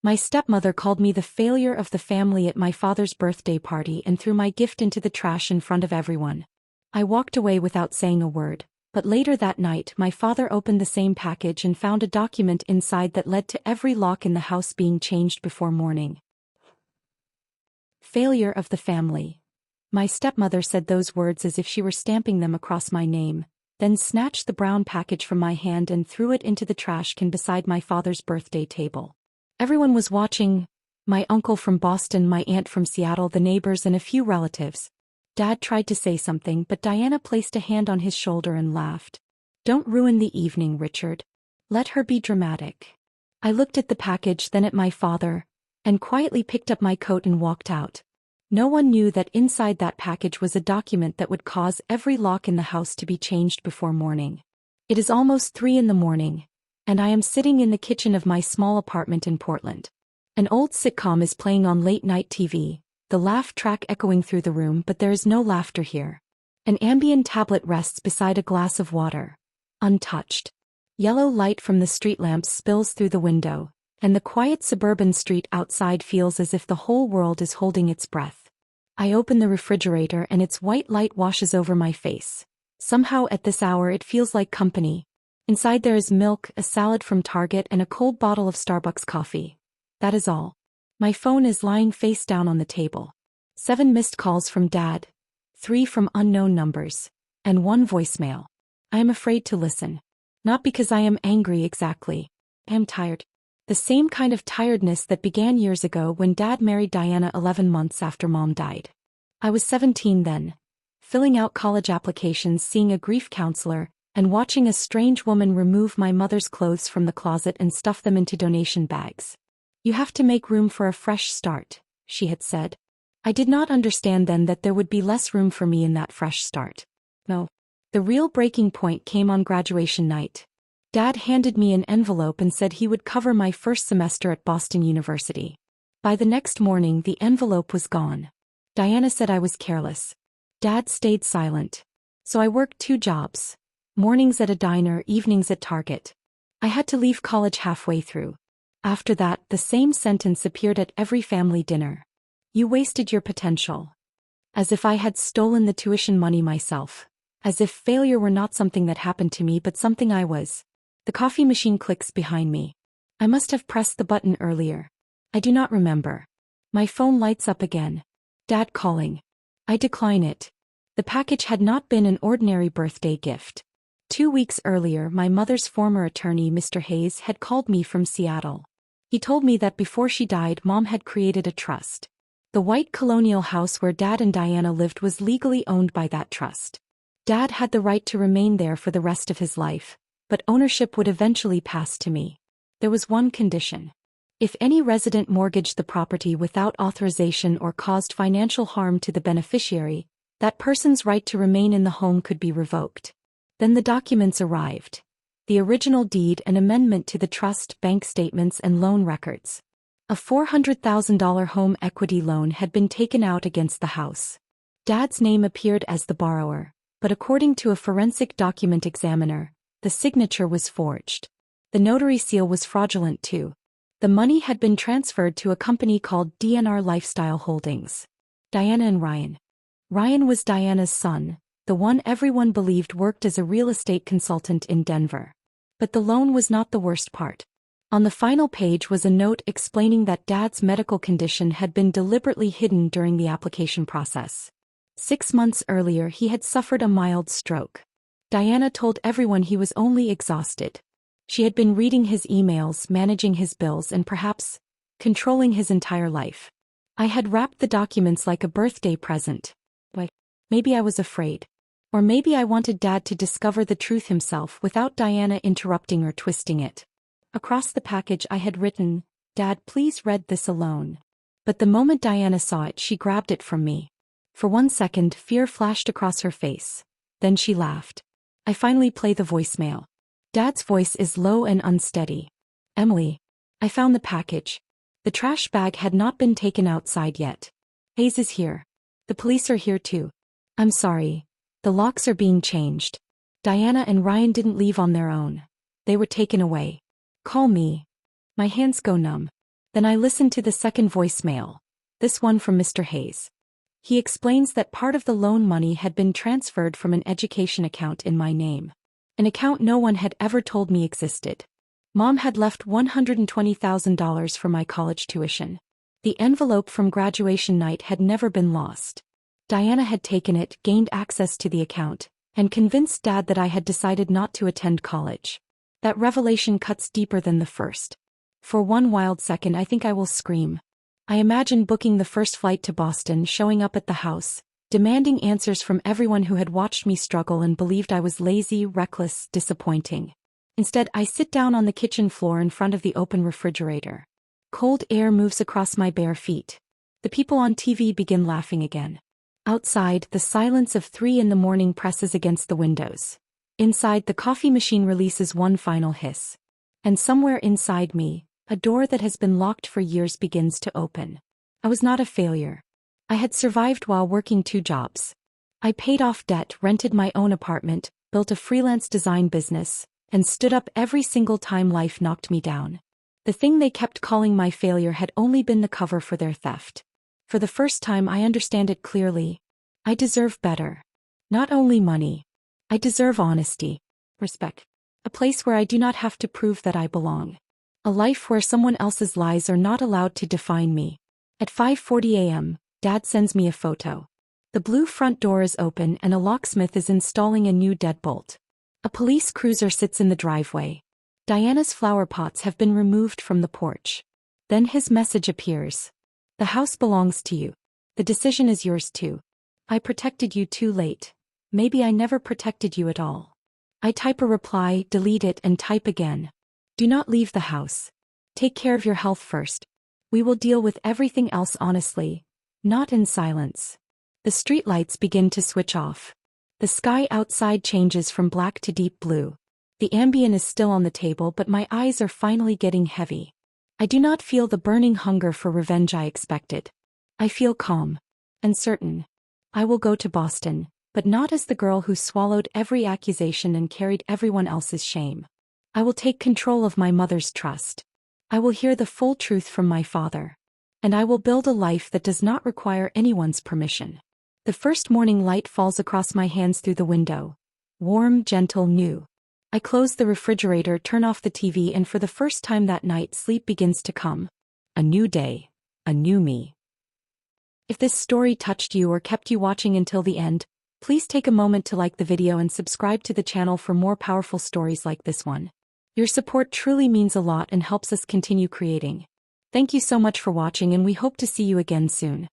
My stepmother called me the failure of the family at my father's birthday party and threw my gift into the trash in front of everyone. I walked away without saying a word, but later that night my father opened the same package and found a document inside that led to every lock in the house being changed before morning. Failure of the family. My stepmother said those words as if she were stamping them across my name, then snatched the brown package from my hand and threw it into the trash can beside my father's birthday table. Everyone was watching: my uncle from Boston, my aunt from Seattle, the neighbors, and a few relatives. Dad tried to say something, but Diana placed a hand on his shoulder and laughed. "Don't ruin the evening, Richard. Let her be dramatic." I looked at the package, then at my father, and quietly picked up my coat and walked out. No one knew that inside that package was a document that would cause every lock in the house to be changed before morning. It is almost 3 in the morning, and I am sitting in the kitchen of my small apartment in Portland. An old sitcom is playing on late-night TV, the laugh track echoing through the room, but there is no laughter here. An Ambien tablet rests beside a glass of water, untouched. Yellow light from the street lamps spills through the window, and the quiet suburban street outside feels as if the whole world is holding its breath. I open the refrigerator and its white light washes over my face. Somehow at this hour it feels like company. Inside there is milk, a salad from Target, and a cold bottle of Starbucks coffee. That is all. My phone is lying face down on the table. 7 missed calls from Dad, 3 from unknown numbers, and 1 voicemail. I am afraid to listen. Not because I am angry exactly. I am tired. The same kind of tiredness that began years ago when Dad married Diana 11 months after Mom died. I was 17 then, filling out college applications, seeing a grief counselor, and watching a strange woman remove my mother's clothes from the closet and stuff them into donation bags. "You have to make room for a fresh start," she had said. I did not understand then that there would be less room for me in that fresh start. No. The real breaking point came on graduation night. Dad handed me an envelope and said he would cover my first semester at Boston University. By the next morning the envelope was gone. Diana said I was careless. Dad stayed silent. So I worked 2 jobs. Mornings at a diner, evenings at Target. I had to leave college halfway through. After that, the same sentence appeared at every family dinner. "You wasted your potential." As if I had stolen the tuition money myself. As if failure were not something that happened to me but something I was. The coffee machine clicks behind me. I must have pressed the button earlier. I do not remember. My phone lights up again. Dad calling. I decline it. The package had not been an ordinary birthday gift. 2 weeks earlier, my mother's former attorney, Mr. Hayes, had called me from Seattle. He told me that before she died, Mom had created a trust. The white colonial house where Dad and Diana lived was legally owned by that trust. Dad had the right to remain there for the rest of his life, but ownership would eventually pass to me. There was one condition. If any resident mortgaged the property without authorization or caused financial harm to the beneficiary, that person's right to remain in the home could be revoked. Then the documents arrived. The original deed, an amendment to the trust, bank statements, and loan records. A $400,000 home equity loan had been taken out against the house. Dad's name appeared as the borrower, but according to a forensic document examiner, the signature was forged. The notary seal was fraudulent too. The money had been transferred to a company called DNR Lifestyle Holdings. Diana and Ryan. Ryan was Diana's son, the one everyone believed worked as a real estate consultant in Denver. But the loan was not the worst part. On the final page was a note explaining that Dad's medical condition had been deliberately hidden during the application process. 6 months earlier he had suffered a mild stroke. Diana told everyone he was only exhausted. She had been reading his emails, managing his bills, and perhaps controlling his entire life. I had wrapped the documents like a birthday present. But maybe I was afraid. Or maybe I wanted Dad to discover the truth himself without Diana interrupting or twisting it. Across the package I had written, "Dad, please read this alone." But the moment Diana saw it, she grabbed it from me. For 1 second, fear flashed across her face. Then she laughed. I finally play the voicemail. Dad's voice is low and unsteady. "Emily, I found the package. The trash bag had not been taken outside yet. Hayes is here. The police are here too. I'm sorry. The locks are being changed. Diana and Ryan didn't leave on their own. They were taken away. Call me." My hands go numb. Then I listened to the second voicemail, this one from Mr. Hayes. He explains that part of the loan money had been transferred from an education account in my name. An account no one had ever told me existed. Mom had left $120,000 for my college tuition. The envelope from graduation night had never been lost. Diana had taken it, gained access to the account, and convinced Dad that I had decided not to attend college. That revelation cuts deeper than the first. For one wild second I think I will scream. I imagine booking the first flight to Boston, showing up at the house, demanding answers from everyone who had watched me struggle and believed I was lazy, reckless, disappointing. Instead, I sit down on the kitchen floor in front of the open refrigerator. Cold air moves across my bare feet. The people on TV begin laughing again. Outside, the silence of 3 a.m. presses against the windows. Inside, the coffee machine releases one final hiss. And somewhere inside me, a door that has been locked for years begins to open. I was not a failure. I had survived while working 2 jobs. I paid off debt, rented my own apartment, built a freelance design business, and stood up every single time life knocked me down. The thing they kept calling my failure had only been the cover for their theft. For the first time I understand it clearly. I deserve better. Not only money. I deserve honesty, respect. A place where I do not have to prove that I belong. A life where someone else's lies are not allowed to define me. At 5:40 a.m., Dad sends me a photo. The blue front door is open and a locksmith is installing a new deadbolt. A police cruiser sits in the driveway. Diana's flower pots have been removed from the porch. Then his message appears. The house belongs to you. The decision is yours too. I protected you too late. Maybe I never protected you at all. I type a reply, delete it, and type again. Do not leave the house. Take care of your health first. We will deal with everything else honestly, not in silence. The streetlights begin to switch off. The sky outside changes from black to deep blue. The Ambien is still on the table, but my eyes are finally getting heavy. I do not feel the burning hunger for revenge I expected. I feel calm and certain. I will go to Boston, but not as the girl who swallowed every accusation and carried everyone else's shame. I will take control of my mother's trust. I will hear the full truth from my father. And I will build a life that does not require anyone's permission. The first morning light falls across my hands through the window. Warm, gentle, new. I close the refrigerator, turn off the TV, and for the first time that night sleep begins to come. A new day. A new me. If this story touched you or kept you watching until the end, please take a moment to like the video and subscribe to the channel for more powerful stories like this one. Your support truly means a lot and helps us continue creating. Thank you so much for watching, and we hope to see you again soon.